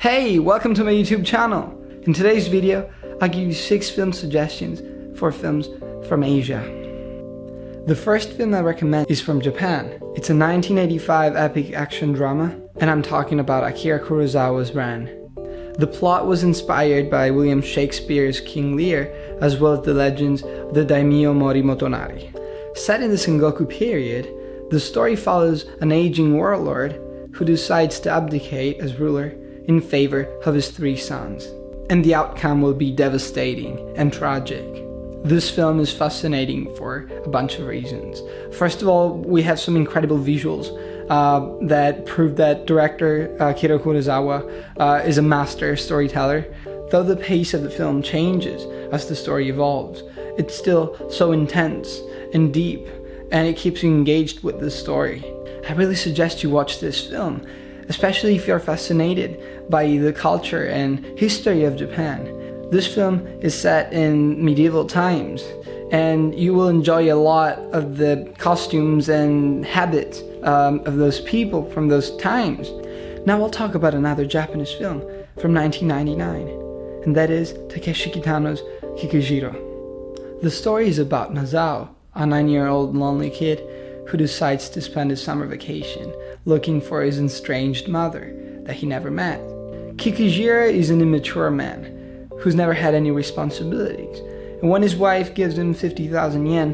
Hey, welcome to my YouTube channel. In today's video, I'll give you 6 film suggestions for films from Asia. The first film I recommend is from Japan. It's a 1985 epic action drama, and I'm talking about Akira Kurosawa's Ran. The plot was inspired by William Shakespeare's King Lear, as well as the legends of the daimyo Mori Motonari. Set in the Sengoku period, the story follows an aging warlord who decides to abdicate as ruler in favor of his 3 sons. And the outcome will be devastating and tragic. This film is fascinating for a bunch of reasons. First of all, we have some incredible visuals that prove that director Akira Kurosawa is a master storyteller. Though the pace of the film changes as the story evolves, it's still so intense and deep, and it keeps you engaged with the story. I really suggest you watch this film, especially if you're fascinated by the culture and history of Japan. This film is set in medieval times, and you will enjoy a lot of the costumes and habits of those people from those times. Now I'll talk about another Japanese film from 1999, and that is Takeshi Kitano's Kikujiro. The story is about Masao, a 9-year-old lonely kid who decides to spend his summer vacation looking for his estranged mother that he never met. Kikujiro is an immature man who's never had any responsibilities, and when his wife gives him 50,000 yen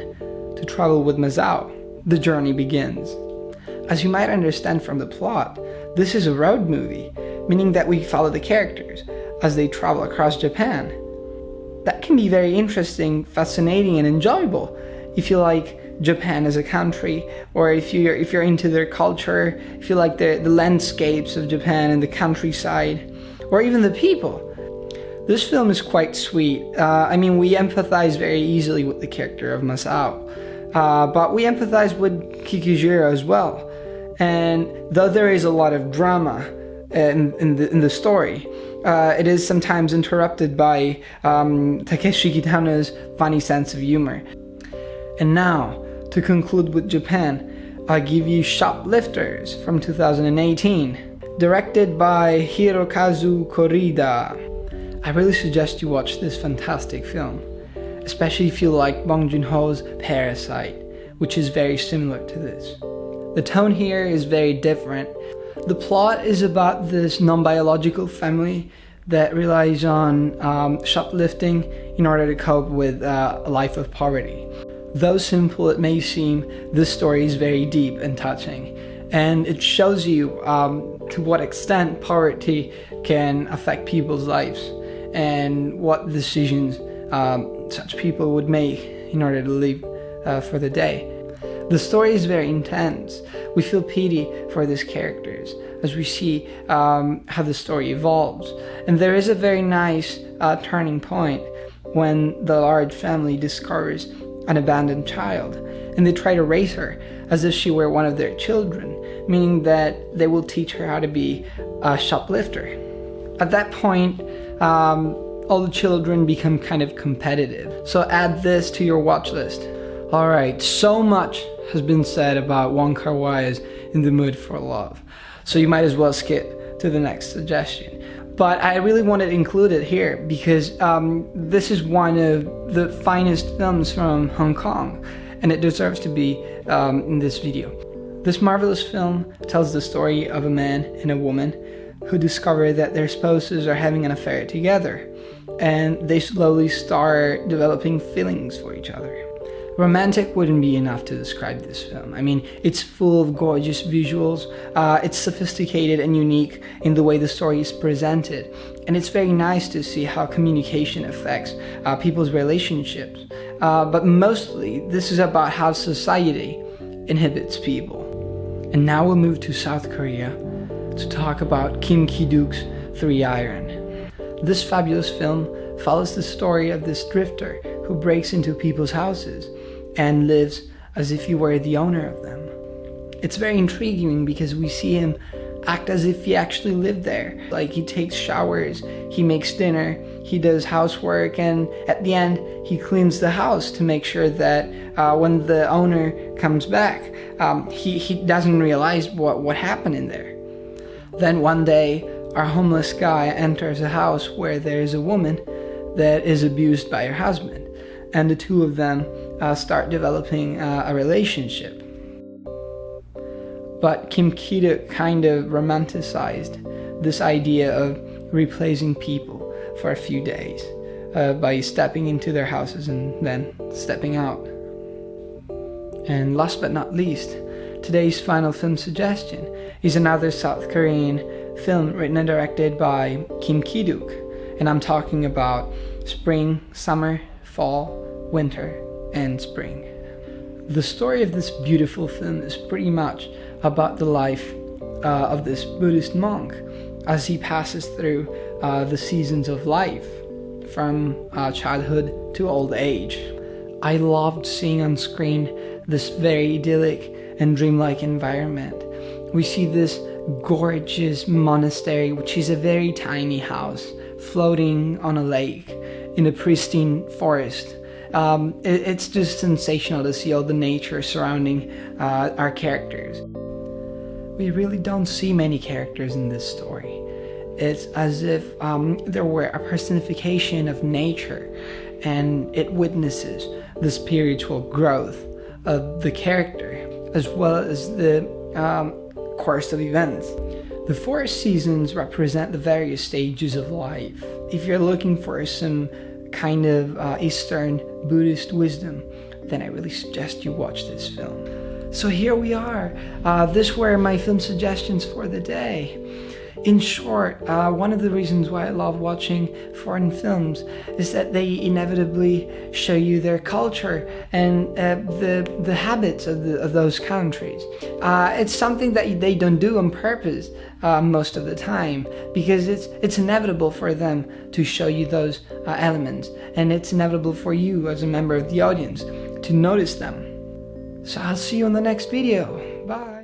to travel with Masao, the journey begins. As you might understand from the plot, this is a road movie, meaning that we follow the characters as they travel across Japan. That can be very interesting, fascinating, and enjoyable if you like Japan as a country, or if you're into their culture, if you like the landscapes of Japan and the countryside, or even the people. This film is quite sweet. We empathize very easily with the character of Masao, but we empathize with Kikujiro as well. And though there is a lot of drama in the story, it is sometimes interrupted by Takeshi Kitano's funny sense of humor. And now, to conclude with Japan, I'll give you Shoplifters from 2018, directed by Hirokazu Korida. I really suggest you watch this fantastic film, especially if you like Bong Joon-ho's Parasite, which is very similar to this. The tone here is very different. The plot is about this non-biological family that relies on shoplifting in order to cope with a life of poverty. Though simple it may seem, this story is very deep and touching, and it shows you to what extent poverty can affect people's lives and what decisions such people would make in order to live for the day. The story is very intense. We feel pity for these characters as we see how the story evolves, and there is a very nice turning point when the large family discovers an abandoned child, and they try to raise her as if she were one of their children, meaning that they will teach her how to be a shoplifter. At that point, all the children become kind of competitive, so add this to your watch list. Alright, so much has been said about Wong Kar-wai's In the Mood for Love, so you might as well skip to the next suggestion. But I really wanted to include it here because this is one of the finest films from Hong Kong, and it deserves to be in this video. This marvelous film tells the story of a man and a woman who discover that their spouses are having an affair together, and they slowly start developing feelings for each other. Romantic wouldn't be enough to describe this film. It's full of gorgeous visuals, it's sophisticated and unique in the way the story is presented, and it's very nice to see how communication affects people's relationships. But mostly, this is about how society inhibits people. And now we'll move to South Korea to talk about Kim Ki-duk's 3 Iron. This fabulous film follows the story of this drifter who breaks into people's houses and lives as if he were the owner of them. It's very intriguing because we see him act as if he actually lived there. Like, he takes showers, he makes dinner, he does housework, and at the end he cleans the house to make sure that when the owner comes back, he doesn't realize what happened in there. Then one day, our homeless guy enters a house where there is a woman that is abused by her husband, and the two of them start developing a relationship. But Kim Ki-duk kind of romanticized this idea of replacing people for a few days by stepping into their houses and then stepping out. And last but not least, today's final film suggestion is another South Korean film written and directed by Kim Ki-duk, and I'm talking about spring, summer, fall, winter, and spring. The story of this beautiful film is pretty much about the life of this Buddhist monk as he passes through the seasons of life, from childhood to old age. I loved seeing on screen this very idyllic and dreamlike environment. We see this gorgeous monastery, which is a very tiny house floating on a lake in a pristine forest. It's just sensational to see all the nature surrounding our characters. We really don't see many characters in this story. It's as if there were a personification of nature, and it witnesses the spiritual growth of the character as well as the course of events. The 4 seasons represent the various stages of life. If you're looking for some kind of Eastern Buddhist wisdom, then I really suggest you watch this film. So here we are. These were my film suggestions for the day. In short, one of the reasons why I love watching foreign films is that they inevitably show you their culture and the habits of those countries. It's something that they don't do on purpose most of the time, because it's inevitable for them to show you those elements, and it's inevitable for you as a member of the audience to notice them. So I'll see you in the next video. Bye.